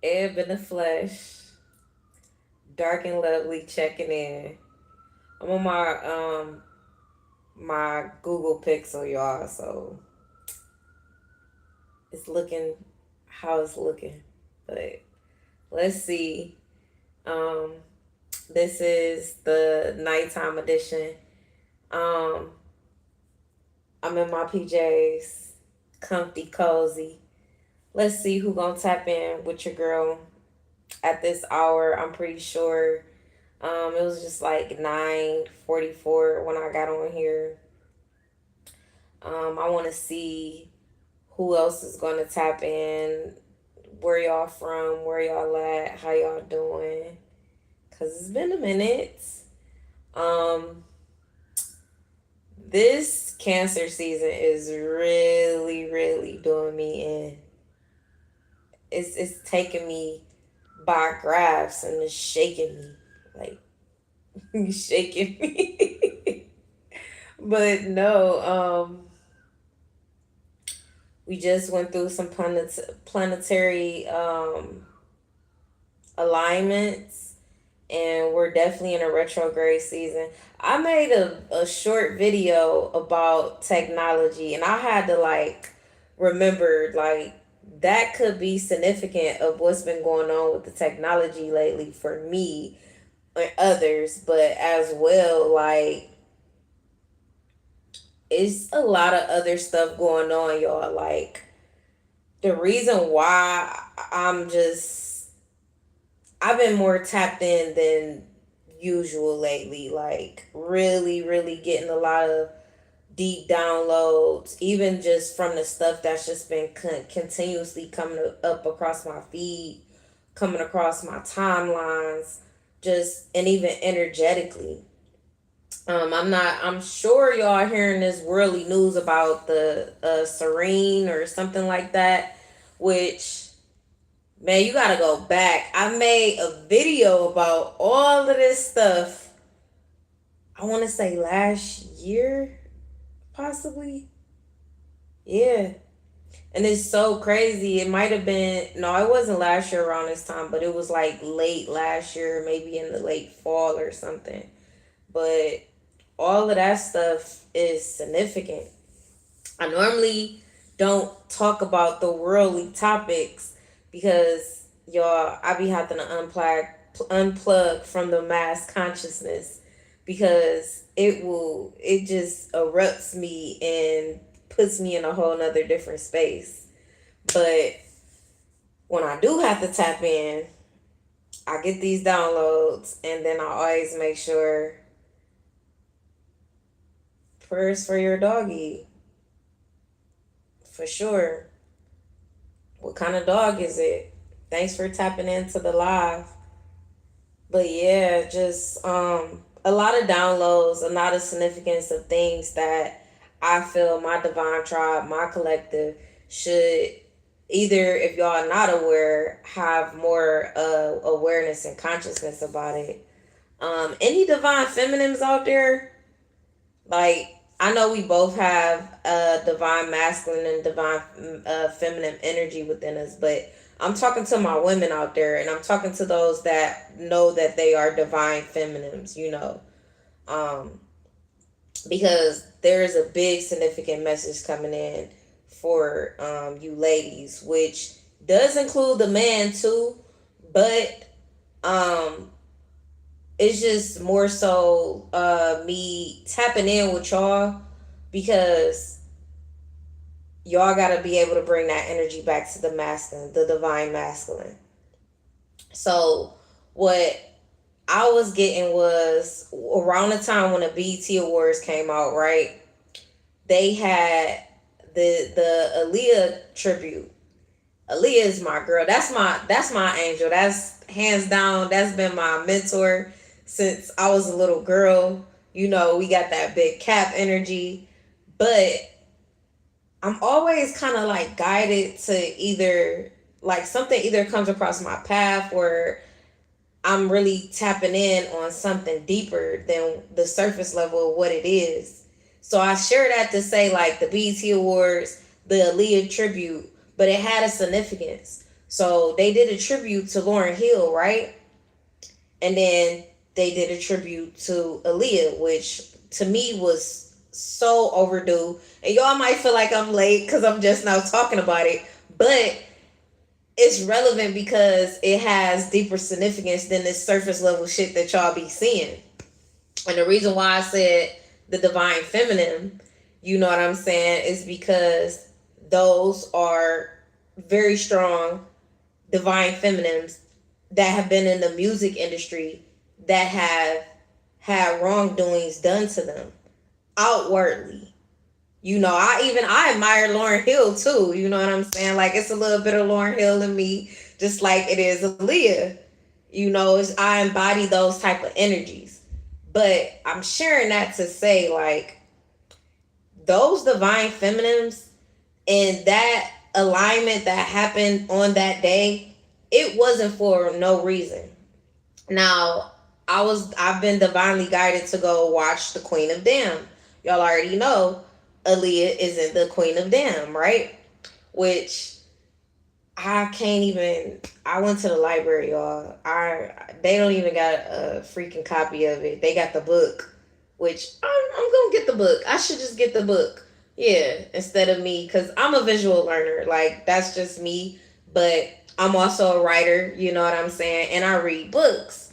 Ebb in the flesh, dark and lovely, checking in. I'm on my Google Pixel, y'all. So it's looking how it's looking, but let's see. Um, this is the nighttime edition. Um, I'm in my PJs, comfy, cozy. Let's see who gonna tap in with your girl at this hour. I'm pretty sure it was just like 9:44 when I got on here. I want to see who else is gonna tap in. Where y'all from? Where y'all at? How y'all doing? Cause it's been a minute. Um, this Cancer season is really, really doing me in. It's taking me by grabs and it's shaking me, like shaking me. But no, we just went through some planetary alignments, and we're definitely in a retrograde season. I made a short video about technology, and I had to like remember like that could be significant of what's been going on with the technology lately for me and others, but as well like it's a lot of other stuff going on, y'all. Like the reason why I'm just I've been more tapped in than usual lately. Like really, really getting a lot of deep downloads, even just from the stuff that's just been continuously coming up across my feed, coming across my timelines, just and even energetically. I'm sure y'all are hearing this worldly news about the CERN or something like that, which man, you gotta go back. I made a video about all of this stuff. I want to say last year, possibly. Yeah, and it's so crazy. It might have been no, it wasn't last year around this time, but it was like late last year, maybe in the late fall or something. But all of that stuff is significant. I normally don't talk about the worldly topics because y'all, I be having to unplug from the mass consciousness because it just erupts me and puts me in a whole nother different space. But when I do have to tap in, I get these downloads and then I always make sure prayers for your doggy for sure. What kind of dog is it? Thanks for tapping into the live. But yeah, just a lot of downloads, a lot of significance of things that I feel my divine tribe, my collective should either, if y'all are not aware, have more awareness and consciousness about it. Any divine feminines out there, like I know we both have divine masculine and divine feminine energy within us, but I'm talking to my women out there, and I'm talking to those that know that they are divine feminines. Um, because there is a big significant message coming in for you ladies, which does include the man too, but um, it's just more so me tapping in with y'all because y'all gotta be able to bring that energy back to the masculine, the divine masculine. So what I was getting was around the time when the BET Awards came out, right? They had the Aaliyah tribute. Aaliyah is my girl. That's my angel. That's hands down. That's been my mentor since I was a little girl. We got that big cap energy, but I'm always kind of like guided to either like something either comes across my path or I'm really tapping in on something deeper than the surface level of what it is. So I share that to say like the BET Awards, the Aaliyah tribute, but it had a significance. So they did a tribute to Lauryn Hill, right? And then they did a tribute to Aaliyah, which to me was so overdue. And y'all might feel like I'm late because I'm just now talking about it, but it's relevant because it has deeper significance than this surface level shit that y'all be seeing. And the reason why I said the divine feminine, you know what I'm saying, is because those are very strong divine feminines that have been in the music industry that have had wrongdoings done to them outwardly. I admire Lauryn Hill too. You know what I'm saying? Like it's a little bit of Lauryn Hill in me, just like it is Aaliyah. I embody those type of energies. But I'm sharing that to say, like, those divine feminines and that alignment that happened on that day, it wasn't for no reason. Now, I've been divinely guided to go watch the Queen of Damn. Y'all already know Aaliyah isn't the Queen of Damn, right? Which I can't even. I went to the library, y'all. They don't even got a freaking copy of it. They got the book, which I'm gonna get the book. I should just get the book, yeah, instead of me, because I'm a visual learner. Like that's just me. But I'm also a writer. You know what I'm saying? And I read books.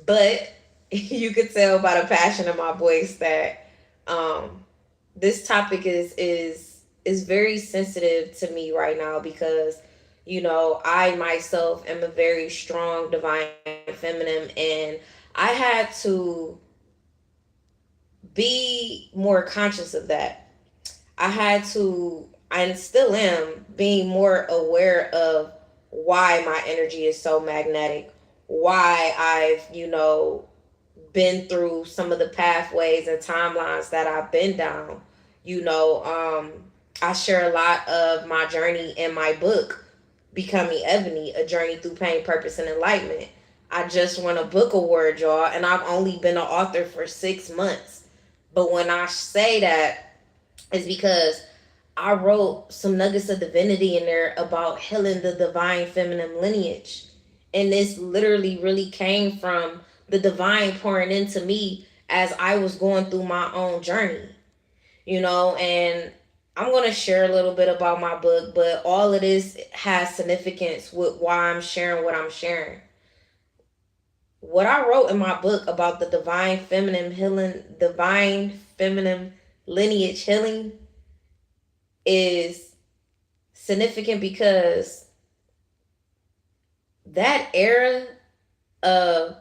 But you could tell by the passion in my voice that um, this topic is very sensitive to me right now because I myself am a very strong divine feminine, and I had to be more conscious of that. I still am being more aware of why my energy is so magnetic, why I've been through some of the pathways and timelines that I've been down. you know um I share a lot of my journey in my book, Becoming Ebony, A Journey Through Pain, Purpose, and Enlightenment. I just won a book award, y'all, and I've only been an author for 6 months. But when I say that, it's because I wrote some nuggets of divinity in there about healing the divine feminine lineage. And this literally really came from the divine pouring into me as I was going through my own journey, and I'm going to share a little bit about my book, but all of this has significance with why I'm sharing what I'm sharing. What I wrote in my book about the divine feminine healing, divine feminine lineage healing is significant because that era of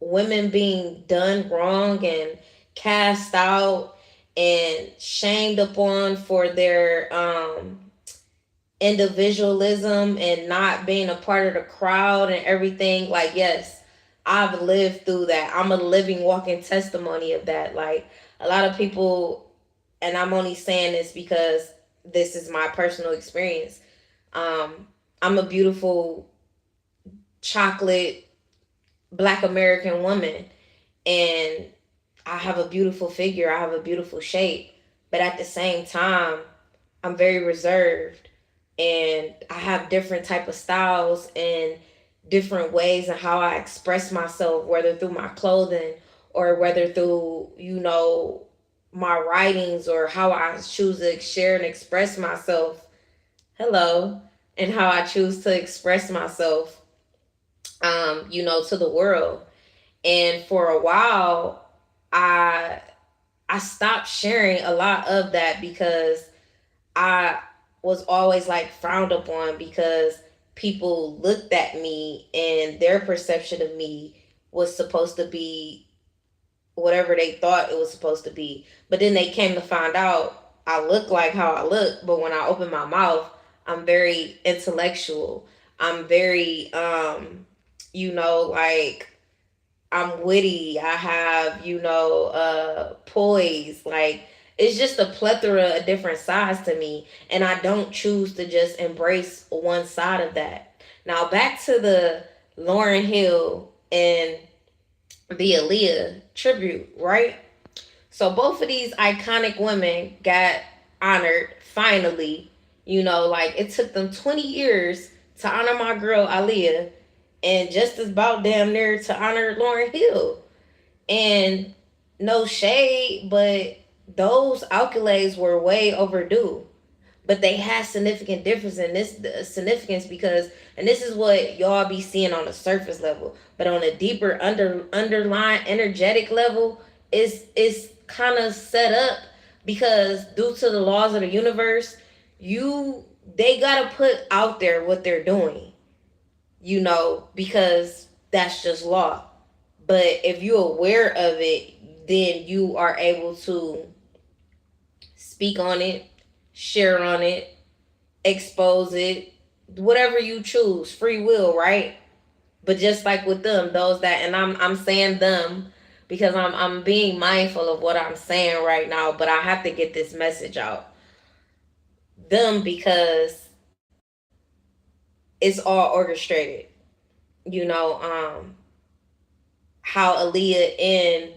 women being done wrong and cast out and shamed upon for their individualism and not being a part of the crowd and everything. Like, yes, I've lived through that. I'm a living, walking testimony of that. Like, a lot of people, and I'm only saying this because this is my personal experience. I'm a beautiful chocolate Black American woman, and I have a beautiful figure. I have a beautiful shape, but at the same time, I'm very reserved, and I have different type of styles and different ways and how I express myself, whether through my clothing or whether through my writings or how I choose to share and express myself. Hello, and how I choose to express myself, to the world. And for a while, I I stopped sharing a lot of that because I was always like frowned upon because people looked at me and their perception of me was supposed to be whatever they thought it was supposed to be. But then they came to find out I look like how I look, but when I open my mouth, I'm very intellectual. I'm very like I'm witty. I have, poise. Like it's just a plethora of different sides to me. And I don't choose to just embrace one side of that. Now back to the Lauryn Hill and the Aaliyah tribute, right? So both of these iconic women got honored finally, Like it took them 20 years to honor my girl Aaliyah, and just as about damn near to honor Lauryn Hill. And no shade, but those accolades were way overdue. But they had significant difference in this significance because, and this is what y'all be seeing on the surface level, but on a deeper underlying energetic level, is kind of set up because due to the laws of the universe, you they gotta put out there what they're doing, because that's just law. But if you're aware of it, then you are able to speak on it, share on it, expose it, whatever you choose, free will, right? But just like with them, those that, and I'm saying them because I'm being mindful of what I'm saying right now, but I have to get this message out. Them because it's all orchestrated. You know, how Aaliyah and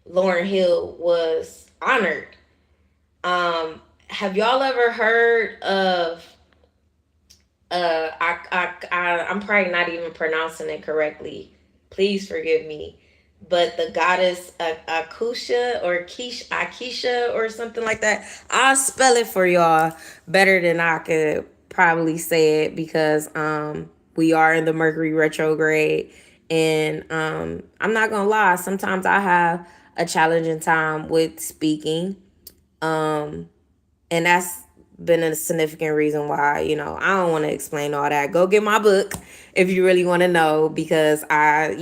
Lauryn Hill was honored. Have y'all ever heard of I'm probably not even pronouncing it correctly. Please forgive me. But the goddess Akusha or Akisha or something like that. I'll spell it for y'all better than I could probably say it because we are in the Mercury retrograde, and I'm not gonna lie, sometimes I have a challenging time with speaking. Um and that's been a significant reason why, I don't want to explain all that. Go get my book if you really want to know, because I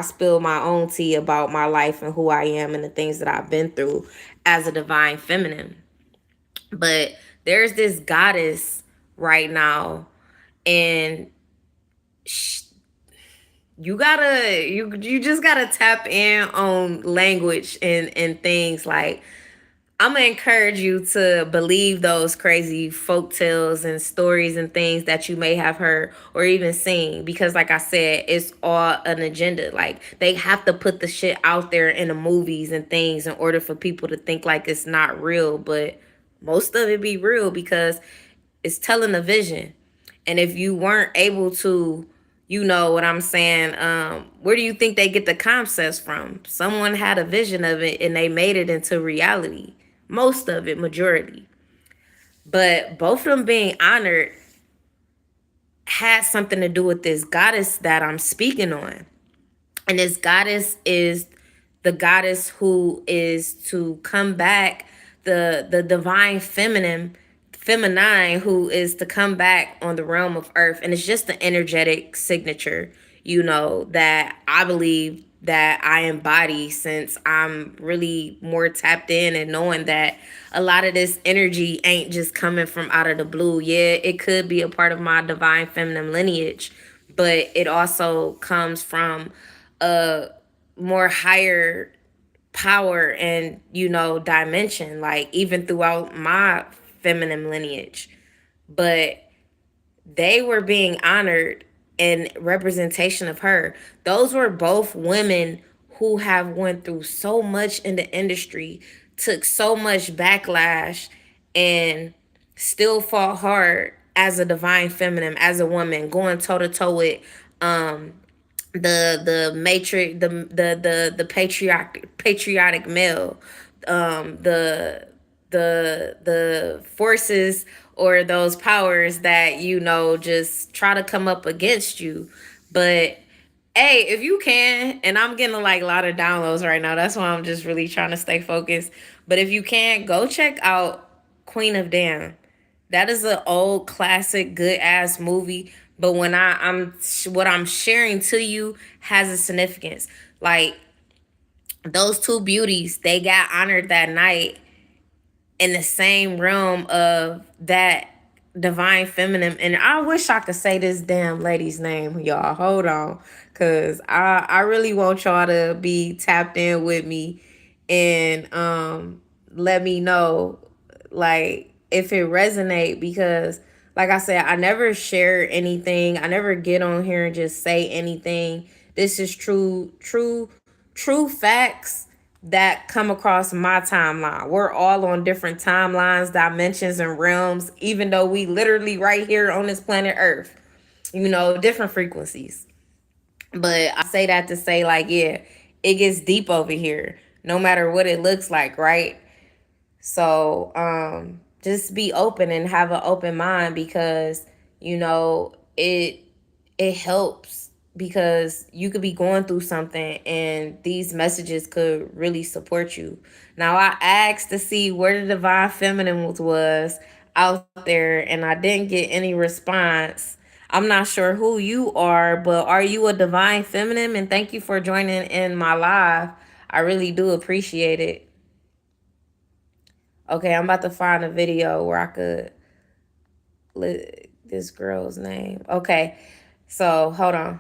spill my own tea about my life and who I am and the things that I've been through as a divine feminine. But there's this goddess right now, and sh- you just gotta tap in on language and things like, I'm gonna encourage you to believe those crazy folk tales and stories and things that you may have heard or even seen, because like I said, it's all an agenda. Like they have to put the shit out there in the movies and things in order for people to think like it's not real, but most of it be real because it's telling a vision. And if you weren't able to, you know what I'm saying, where do you think they get the concepts from? Someone had a vision of it and they made it into reality. Most of it, majority. But both of them being honored had something to do with this goddess that I'm speaking on. And this goddess is the goddess who is to come back, the divine feminine who is to come back on the realm of earth. And it's just the energetic signature, that I believe that I embody, since I'm really more tapped in and knowing that a lot of this energy ain't just coming from out of the blue. Yeah, it could be a part of my divine feminine lineage, but it also comes from a more higher power and, dimension, like even throughout my feminine lineage. But they were being honored in representation of her. Those were both women who have went through so much in the industry, took so much backlash, and still fought hard as a divine feminine, as a woman, going toe to toe with the matrix, the patriotic male, the forces or those powers that just try to come up against you. But hey, if you can, and I'm getting like a lot of downloads right now, that's why I'm just really trying to stay focused. But if you can, go check out Queen of Damn. That is an old classic, good ass movie. But when I'm what I'm sharing to you has a significance. Like those two beauties, they got honored that night in the same realm of that divine feminine. And I wish I could say this damn lady's name, y'all. Hold on. Cause I really want y'all to be tapped in with me and let me know like if it resonate, because like I said, I never share anything. I never get on here and just say anything. This is true facts that come across my timeline. We're all on different timelines, dimensions, and realms, even though we literally right here on this planet Earth, different frequencies. But I say that to say, like, yeah, it gets deep over here, no matter what it looks like, right? So just be open and have an open mind, because it helps, because you could be going through something and these messages could really support you. Now, I asked to see where the divine feminine was out there, and I didn't get any response. I'm not sure who you are, but are you a divine feminine? And thank you for joining in my live. I really do appreciate it. Okay, I'm about to find a video where I could this girl's name. Okay, so hold on.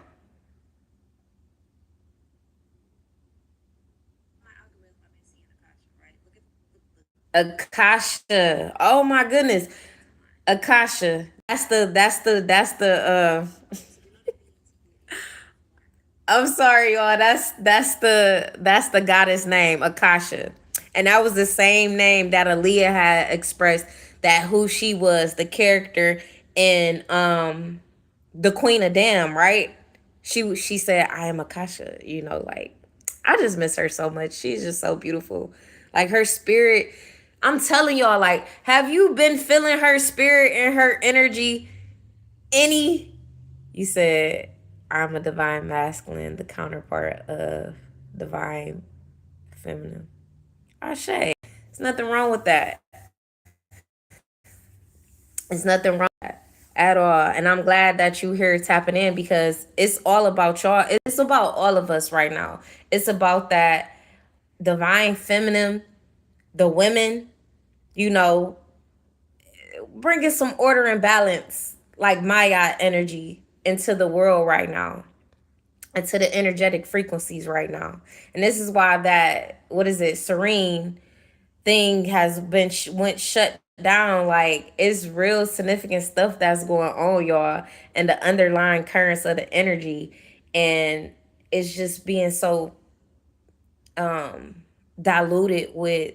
Akasha. Oh my goodness. Akasha. That's the I'm sorry, y'all. That's the goddess name, Akasha. And that was the same name that Aaliyah had expressed, that who she was, the character in the Queen of Dam, right? She said, I am Akasha, like, I just miss her so much. She's just so beautiful. Like, her spirit, I'm telling y'all, like, have you been feeling her spirit and her energy? Any You said, I'm a divine masculine, the counterpart of divine feminine. Ashe. There's nothing wrong with that. There's nothing wrong with that at all. And I'm glad that you here tapping in, because it's all about y'all. It's about all of us right now. It's about that divine feminine, the women, you know, bringing some order and balance, like Maya energy, into the world right now, into the energetic frequencies right now. And this is why that, what is it, serene thing has been went shut down. Like, it's real significant stuff that's going on, y'all, and the underlying currents of the energy. And it's just being so diluted with,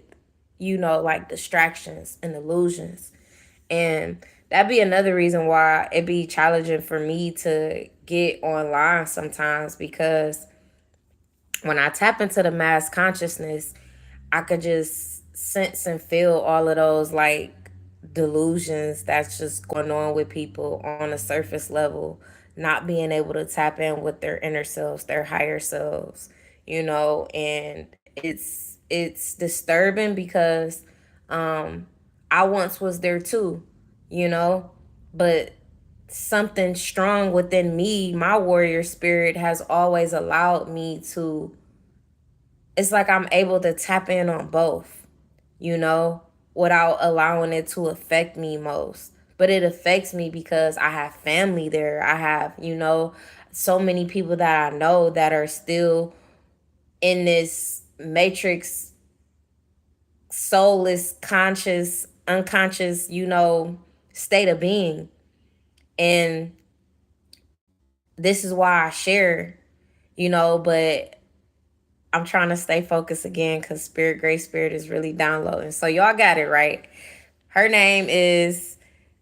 like, distractions and illusions. And that'd be another reason why it'd be challenging for me to get online sometimes, because when I tap into the mass consciousness, I could just sense and feel all of those, like, delusions that's just going on with people on a surface level, not being able to tap in with their inner selves, their higher selves, and it's disturbing, because I once was there too, you know, but something strong within me, my warrior spirit, has always allowed me to, it's like I'm able to tap in on both, you know, without allowing it to affect me most. But it affects me because I have family there. I have, so many people that I know that are still in this matrix, soulless, conscious, unconscious, state of being. And this is why I share, but I'm trying to stay focused again, because Spirit, Great Spirit is really downloading. So y'all got it right. Her name is,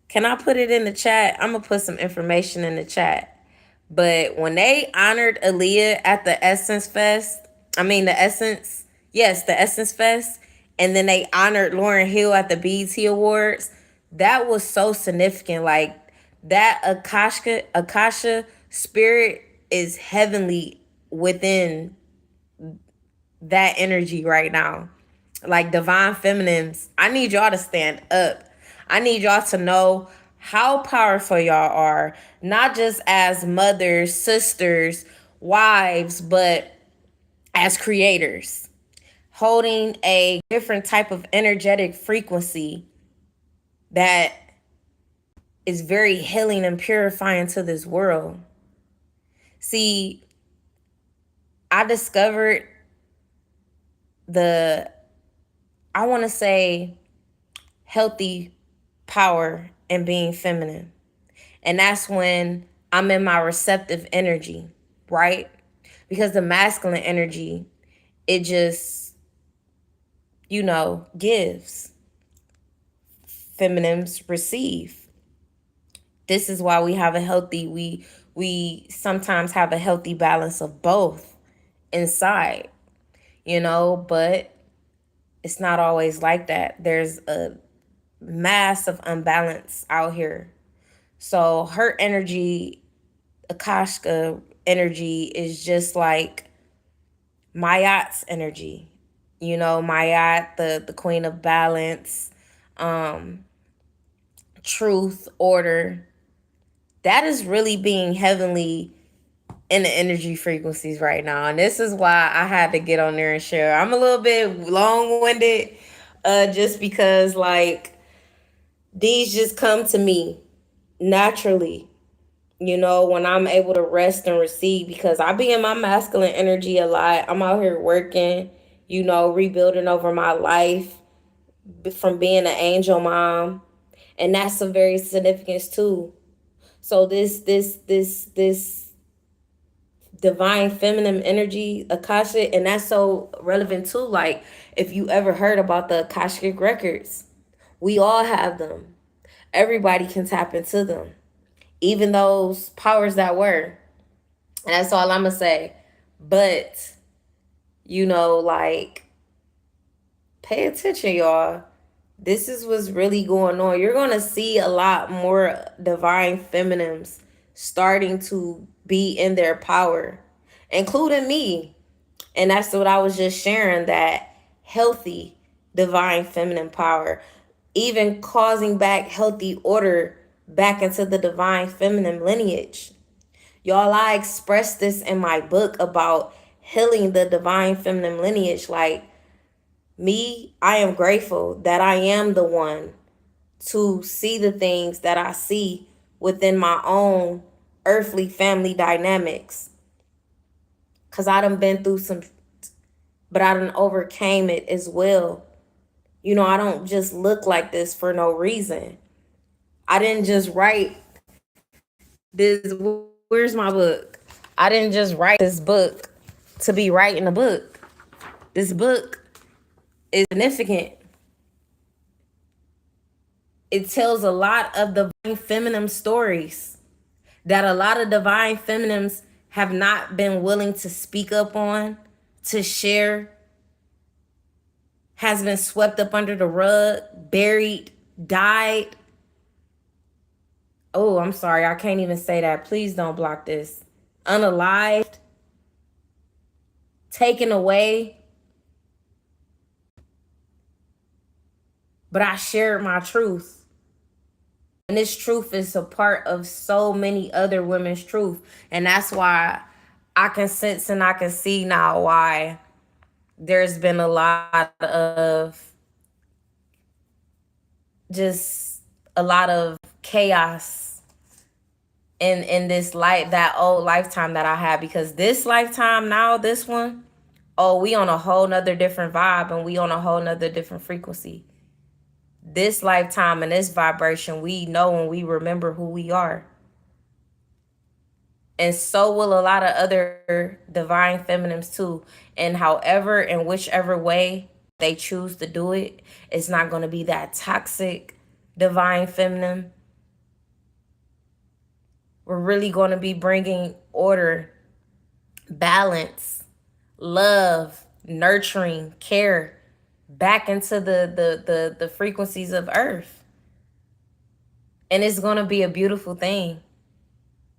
can I put it in the chat? I'm going to put some information in the chat. But when they honored Aaliyah at the Essence Fest, the Essence Fest, and then they honored Lauryn Hill at the BET Awards, that was so significant. Like, that Akasha spirit is heavenly within that energy right now. Like, divine feminines, I need y'all to stand up. I need y'all to know how powerful y'all are, not just as mothers, sisters, wives, but as creators, holding a different type of energetic frequency that is very healing and purifying to this world. See, I discovered the, I want to say, healthy power in being feminine. And that's when I'm in my receptive energy, right? Because the masculine energy, it just gives, feminines receive. This is why we sometimes have a healthy balance of both inside, but it's not always like that. There's a massive imbalance out here. So her energy, Akashka energy, is just like Mayat's energy. Mayat, the queen of balance, um, truth, order. That is really being heavenly in the energy frequencies right now. And this is why I had to get on there and share. I'm a little bit long-winded, just because like these just come to me naturally, when I'm able to rest and receive, because I be in my masculine energy a lot. I'm out here working, rebuilding over my life from being an angel mom. And that's a very significance too. So this divine feminine energy, Akasha, and that's so relevant too. Like, if you ever heard about the Akashic records, we all have them. Everybody can tap into them, even those powers that were. And that's all I'm gonna say. But, like, pay attention, y'all. This is what's really going on. You're gonna see a lot more divine feminines starting to be in their power, including me. And that's what I was just sharing, that healthy divine feminine power, even causing back healthy order back into the divine feminine lineage. Y'all, I expressed this in my book about healing the divine feminine lineage. Like, me, I am grateful that I am the one to see the things that I see within my own earthly family dynamics. Because I done been through some, but I done overcame it as well. I don't just look like this for no reason. I didn't just write this. Where's my book? I didn't just write this book to be writing a book. This book is significant. It tells a lot of divine feminine stories that a lot of divine feminines have not been willing to speak up on, to share, has been swept up under the rug, buried, died. Oh, I'm sorry, I can't even say that. Please don't block this. Unalived, taken away. But I shared my truth. And this truth is a part of so many other women's truth. And that's why I can sense and I can see now why there's been a lot of chaos in this that old lifetime that I had. Because this lifetime now, this one, oh, we on a whole nother different vibe, and we on a whole nother different frequency. This lifetime and this vibration, we know and we remember who we are. And so will a lot of other divine feminines too. And however and whichever way they choose to do it, it's not going to be that toxic divine feminine. We're really going to be bringing order, balance, love, nurturing, care back into the frequencies of earth. And it's going to be a beautiful thing.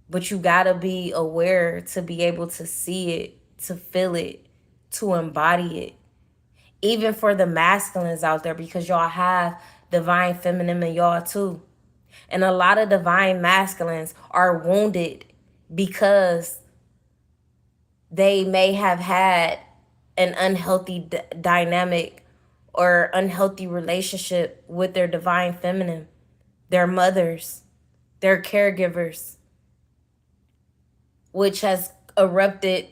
But you got to be aware to be able to see it, to feel it, to embody it. Even for the masculines out there, because y'all have divine feminine in y'all too. And a lot of divine masculines are wounded because they may have had an unhealthy dynamic or unhealthy relationship with their divine feminine, their mothers, their caregivers, which has erupted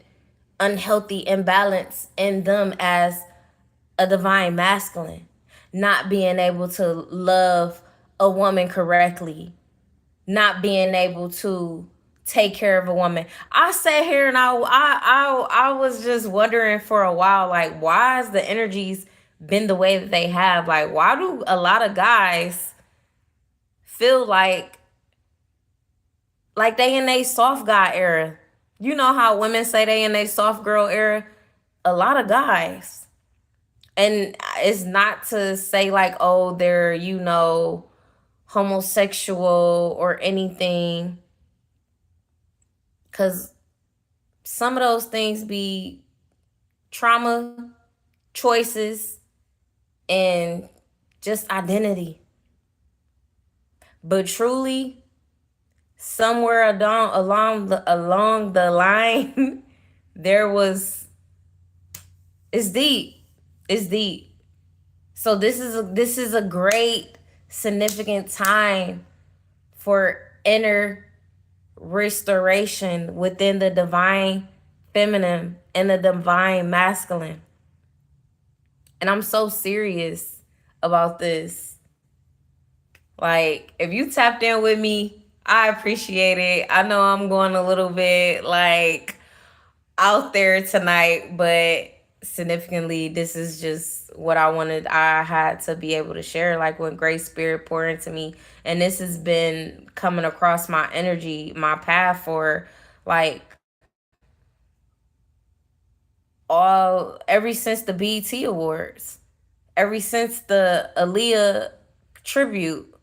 unhealthy imbalance in them as a divine masculine, not being able to love a woman correctly, not being able to take care of a woman. I sat here and I was just wondering for a while, like, why is the energies been the way that they have. Like, why do a lot of guys feel like they in a soft guy era? You know how women say they in a soft girl era? A lot of guys. And it's not to say like, oh, they're, homosexual or anything. Because some of those things be trauma, choices, and just identity. But truly, somewhere along the line, there was, it's deep. It's deep. So this is a great significant time for inner restoration within the divine feminine and the divine masculine. And I'm so serious about this. Like, if you tapped in with me, I appreciate it. I know I'm going a little bit like out there tonight, but significantly, this is just what I had to be able to share, like when Great Spirit poured into me. And this has been coming across my energy, my path for like ever since the BET Awards, ever since the Aaliyah tribute.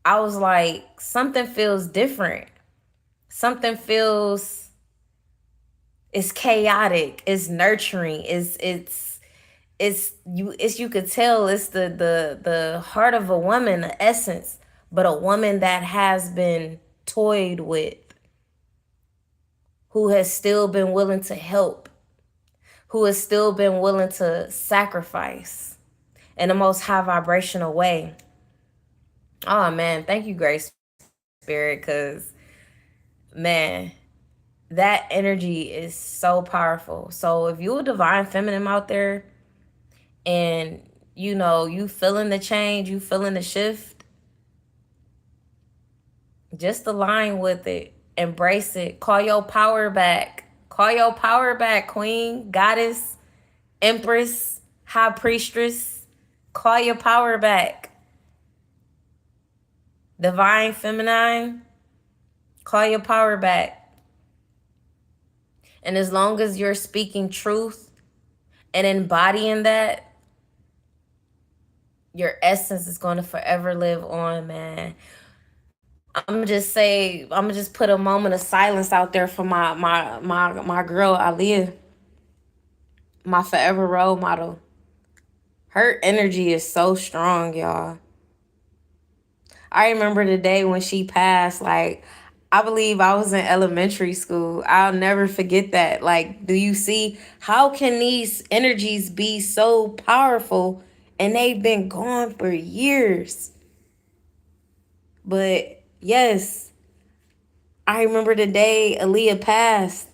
I was like, something feels different. Something feels, it's chaotic, it's nurturing, it's you could tell it's the heart of a woman, the essence, but a woman that has been toyed with, who has still been willing to help, who has still been willing to sacrifice in the most high vibrational way. Oh man, thank you, Great Spirit, because man, that energy is so powerful. So if you a divine feminine out there and you feeling the change, you feeling the shift, just align with it, embrace it, call your power back. Call your power back, queen, goddess, empress, high priestess. Call your power back. Divine feminine, call your power back. And as long as you're speaking truth and embodying that, your essence is going to forever live on, man. I'm gonna just put a moment of silence out there for my girl Aaliyah, my forever role model. Her energy is so strong, y'all. I remember the day when she passed, like, I believe I was in elementary school. I'll never forget that. Like, do you see how can these energies be so powerful and they've been gone for years? But yes, I remember the day Aaliyah passed.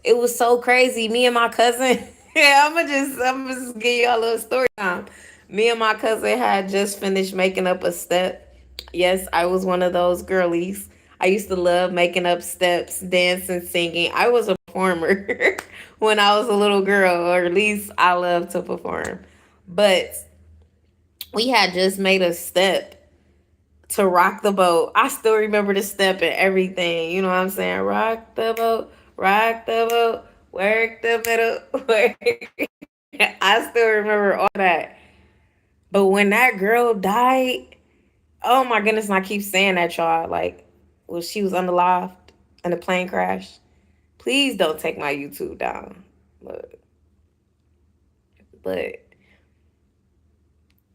It was so crazy. Me and my cousin, yeah, I'm gonna just give you a little story time. Me and my cousin had just finished making up a step. Yes, I was one of those girlies. I used to love making up steps, dancing, singing. I was a performer when I was a little girl, or at least I love to perform. But we had just made a step to rock the boat. I still remember the step and everything. You know what I'm saying? Rock the boat, work the middle, work. I still remember all that. But when that girl died, oh my goodness, and I keep saying that, y'all. Like, well, she was unalived in a plane crash. Please don't take my YouTube down. But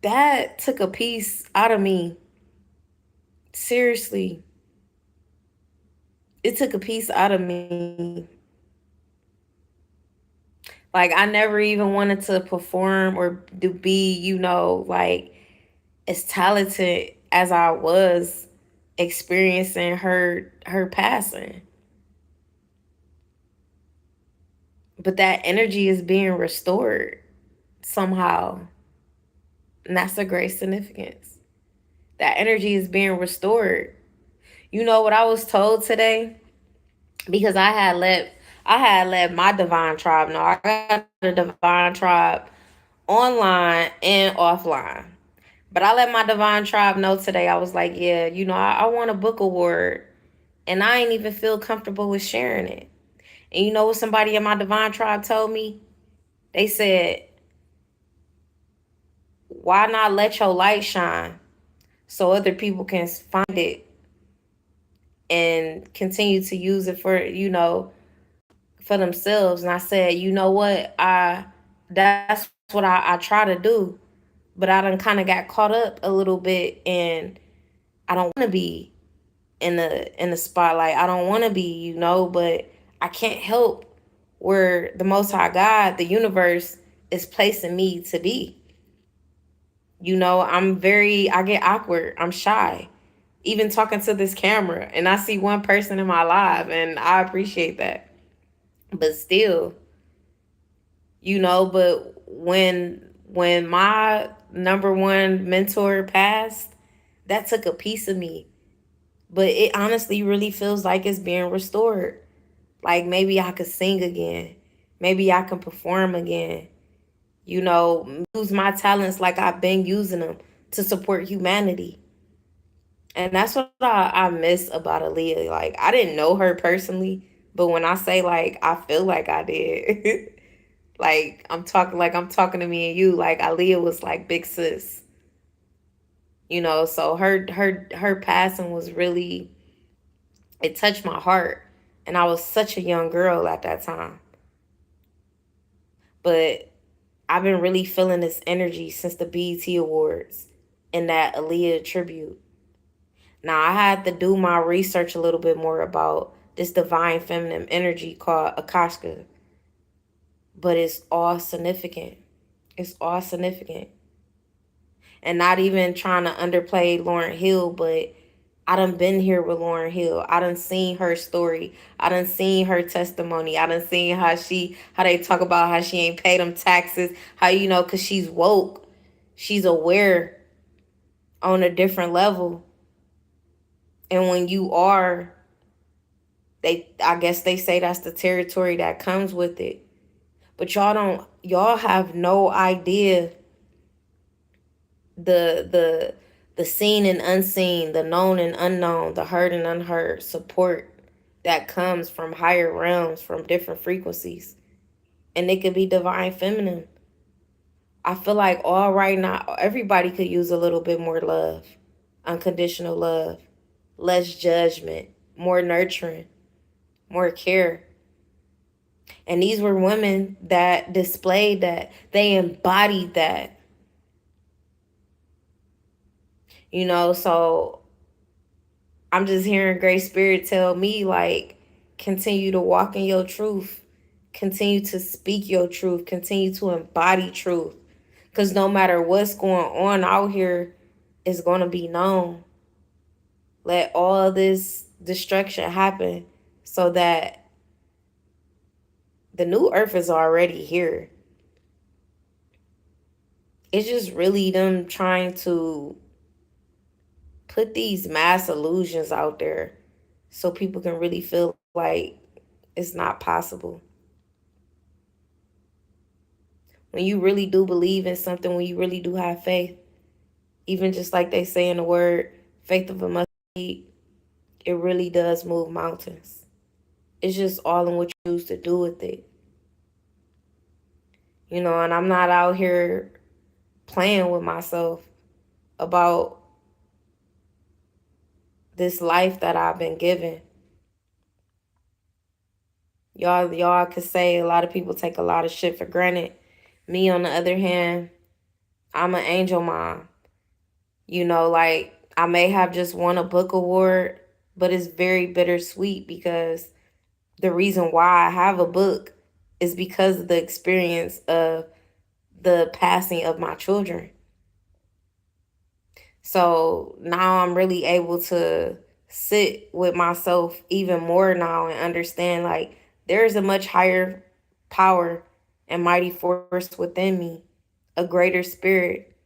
that took a piece out of me. Seriously. It took a piece out of me. Like, I never even wanted to perform or to be, like as talented as I was experiencing her passing. But that energy is being restored somehow. And that's a great significance. That energy is being restored. You know what I was told today? Because I had let my divine tribe know. I got a divine tribe online and offline. But I let my divine tribe know today. I was like, yeah, I want a book award. And I ain't even feel comfortable with sharing it. And you know what somebody in my divine tribe told me? They said, why not let your light shine so other people can find it and continue to use it for themselves? And I said, you know what? That's what I try to do. But I done kind of got caught up a little bit, and I don't want to be in the spotlight. I don't want to be, but I can't help where the Most High God, the universe, is placing me to be. I get awkward. I'm shy. Even talking to this camera, and I see one person in my life, and I appreciate that. But still, but when my number one mentor passed, that took a piece of me. But it honestly really feels like it's being restored. Like maybe I could sing again. Maybe I can perform again. Use my talents like I've been using them to support humanity. And that's what I miss about Aaliyah. Like I didn't know her personally, but when I say like I feel like I did, like I'm talking to me and you, like Aaliyah was like big sis. So her passing was really, it touched my heart. And I was such a young girl at that time. But I've been really feeling this energy since the BET Awards and that Aaliyah tribute. Now, I had to do my research a little bit more about this divine feminine energy called Akasha, but it's all significant. It's all significant. And not even trying to underplay Lauryn Hill, but I done been here with Lauryn Hill. I done seen her story. I done seen her testimony. I done seen how they talk about how she ain't paid them taxes. How, cause she's woke. She's aware on a different level. And when you are, I guess they say that's the territory that comes with it. But y'all have no idea the seen and unseen, the known and unknown, the heard and unheard support that comes from higher realms, from different frequencies. And it could be divine feminine. I feel like all right now, everybody could use a little bit more love, unconditional love, less judgment, more nurturing, more care. And these were women that displayed that, they embodied that. So I'm just hearing Great Spirit tell me, like, continue to walk in your truth. Continue to speak your truth. Continue to embody truth. Because no matter what's going on out here, it's going to be known. Let all this destruction happen so that the new earth is already here. It's just really them trying to put these mass illusions out there so people can really feel like it's not possible. When you really do believe in something, when you really do have faith, even just like they say in the word, faith of a mustard seed, it really does move mountains. It's just all in what you choose to do with it. And I'm not out here playing with myself about this life that I've been given. Y'all could say a lot of people take a lot of shit for granted. Me, on the other hand, I'm an angel mom. Like I may have just won a book award, but it's very bittersweet because the reason why I have a book is because of the experience of the passing of my children. So now I'm really able to sit with myself even more now and understand like there's a much higher power and mighty force within me, a greater spirit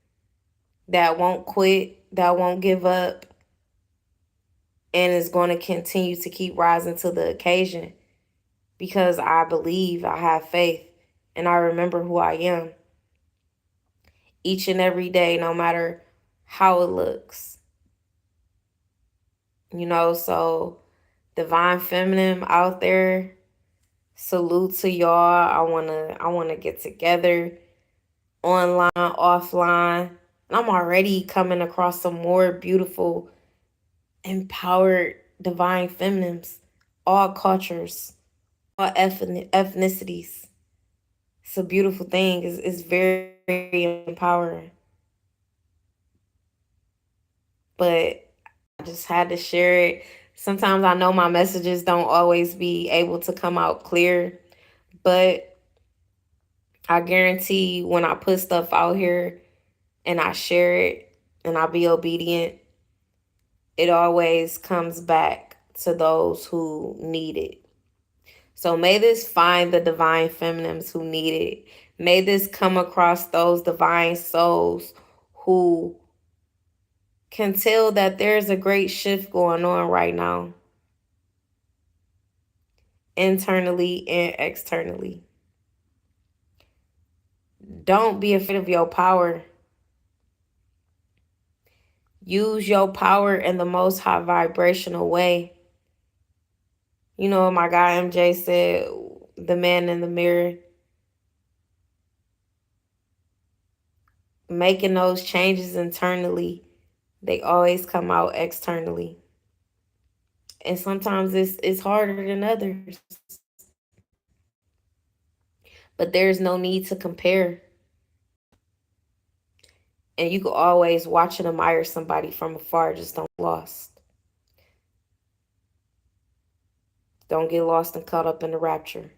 that won't quit, that won't give up, and is going to continue to keep rising to the occasion because I believe, I have faith, and I remember who I am. each and every day, no matter how it looks. So divine feminine out there, salute to y'all. I wanna get together online, offline. And I'm already coming across some more beautiful, empowered divine feminines, all cultures, all ethnicities. It's a beautiful thing. It's very, very empowering. But I just had to share it. Sometimes I know my messages don't always be able to come out clear, but I guarantee when I put stuff out here and I share it and I be obedient, it always comes back to those who need it. So may this find the divine feminines who need it. May this come across those divine souls who can tell that there's a great shift going on right now, internally and externally. Don't be afraid of your power. Use your power in the most high vibrational way. You know what my guy MJ said, the man in the mirror, making those changes internally, they always come out externally. And sometimes it's harder than others. But there's no need to compare. And you can always watch and admire somebody from afar. Just don't get lost. Don't get lost and caught up in the rapture.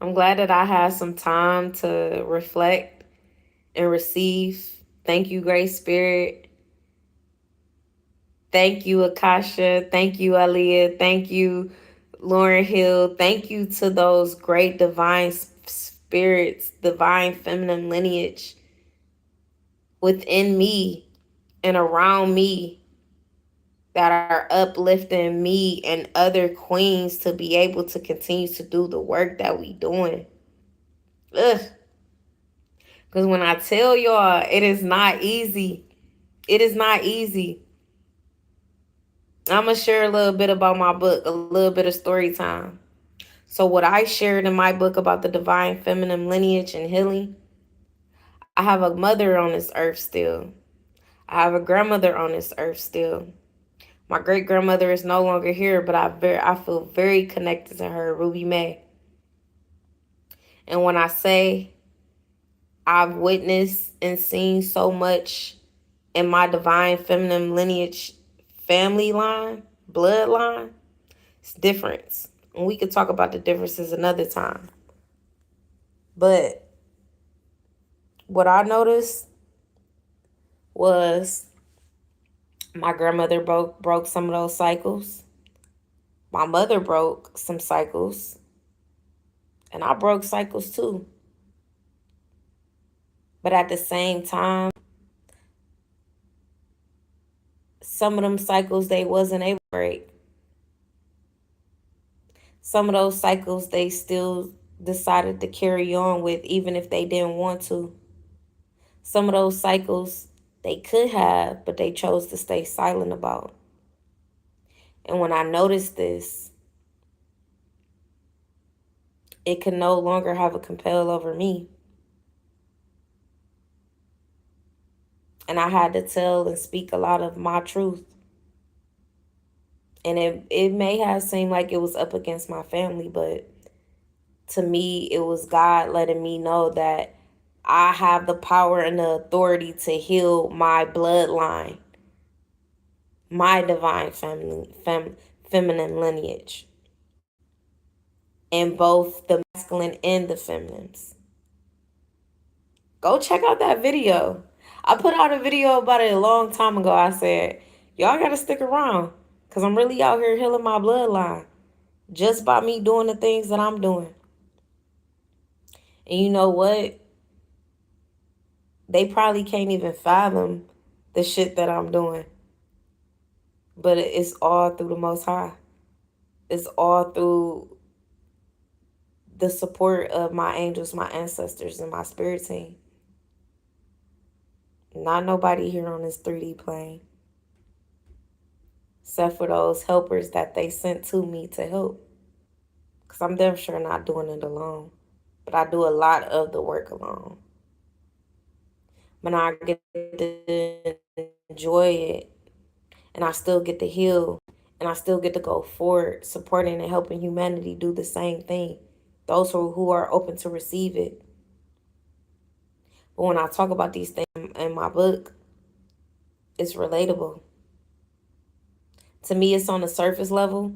I'm glad that I had some time to reflect and receive. Thank you, Great Spirit. Thank you, Akasha. Thank you, Aaliyah. Thank you, Lauryn Hill. Thank you to those great divine spirits, divine feminine lineage within me and around me that are uplifting me and other queens to be able to continue to do the work that we doing. Ugh. Because when I tell y'all, it is not easy. It is not easy. I'm going to share a little bit about my book, a little bit of story time. So what I shared in my book about the divine feminine lineage and healing, I have a mother on this earth still. I have a grandmother on this earth still. My great grandmother is no longer here, but I feel very connected to her, Ruby May. And when I say I've witnessed and seen so much in my divine feminine lineage family line, bloodline, it's different. And we could talk about the differences another time. But what I noticed was my grandmother broke some of those cycles. My mother broke some cycles. And I broke cycles too. But at the same time, some of them cycles they wasn't able to break. Some of those cycles they still decided to carry on with even if they didn't want to. Some of those cycles they could have, but they chose to stay silent about. And when I noticed this, it could no longer have a compel over me. And I had to tell and speak a lot of my truth. And it may have seemed like it was up against my family, but to me, it was God letting me know that I have the power and the authority to heal my bloodline, my divine feminine lineage, in both the masculine and the feminines. Go check out that video. I put out a video about it a long time ago. I said, y'all got to stick around because I'm really out here healing my bloodline just by me doing the things that I'm doing. And you know what? They probably can't even fathom the shit that I'm doing. But it's all through the Most High. It's all through the support of my angels, my ancestors, and my spirit team. Not nobody here on this 3D plane, except for those helpers that they sent to me to help. Because I'm damn sure not doing it alone. But I do a lot of the work alone. But I get to enjoy it, and I still get to heal, and I still get to go forward, supporting and helping humanity do the same thing. Those who are open to receive it. But when I talk about these things in my book, it's relatable. To me, it's on a surface level,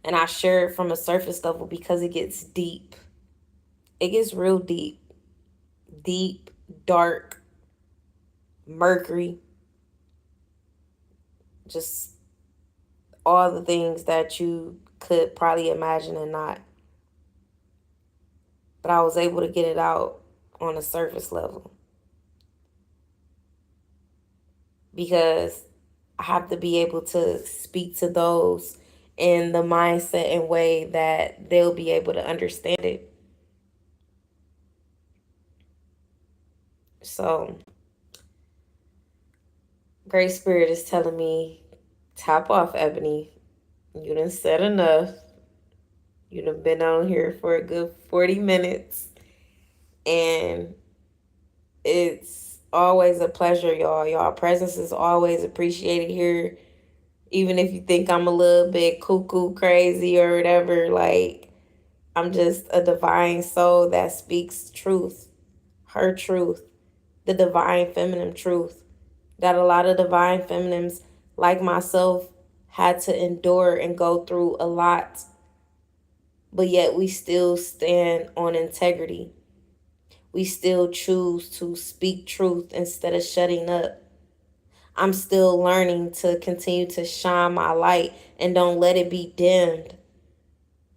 and I share it from a surface level because it gets deep. It gets real deep. Deep, dark, mercury, just all the things that you could probably imagine and not. But I was able to get it out on a surface level because I have to be able to speak to those in the mindset and way that they'll be able to understand it. So, Great Spirit is telling me, tap off, Ebony. You done said enough. You done been on here for a good 40 minutes. And it's always a pleasure, y'all. Y'all presence is always appreciated here. Even if you think I'm a little bit cuckoo crazy or whatever, like, I'm just a divine soul that speaks truth, her truth, the divine feminine truth that a lot of divine feminines like myself had to endure and go through a lot. But yet we still stand on integrity. We still choose to speak truth instead of shutting up. I'm still learning to continue to shine my light and don't let it be dimmed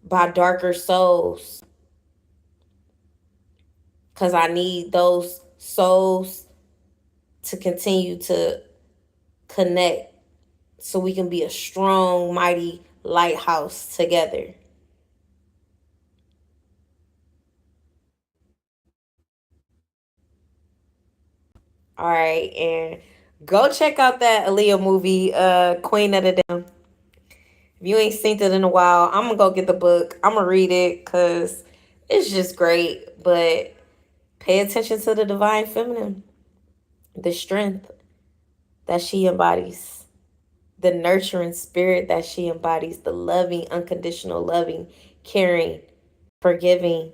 by darker souls. Because I need those souls to continue to connect so we can be a strong, mighty lighthouse together. All right, and go check out that Aaliyah movie, Queen of the Dam. If you ain't seen it in a while, I'm gonna go get the book. I'm gonna read it because it's just great. But pay attention to the divine feminine, the strength that she embodies, the nurturing spirit that she embodies, the loving, unconditional loving, caring, forgiving,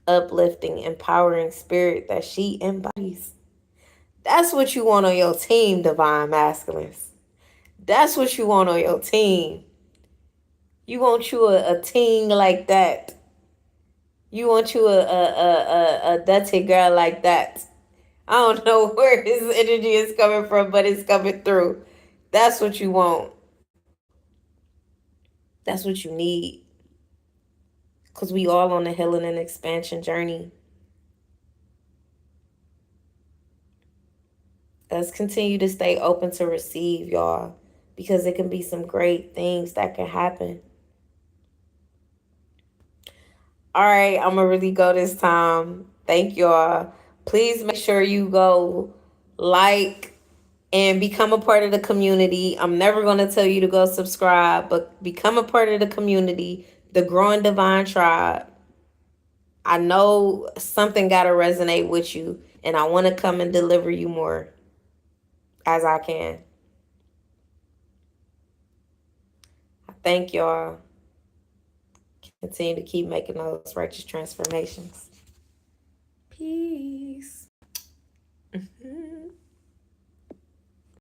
uplifting, empowering spirit that she embodies. That's what you want on your team, divine masculines. That's what you want on your team. You want you a team like that. You want you a dirty girl like that. I don't know where his energy is coming from, but it's coming through. That's what you want. That's what you need. Because we all on a healing and expansion journey. Let's continue to stay open to receive, y'all. Because it can be some great things that can happen. All right, I'm gonna really go this time. Thank y'all. Please make sure you go like and become a part of the community. I'm never gonna tell you to go subscribe, but become a part of the community, the growing divine tribe. I know something gotta resonate with you, and I want to come and deliver you more as I can. Thank y'all. Continue to keep making those righteous transformations. Peace.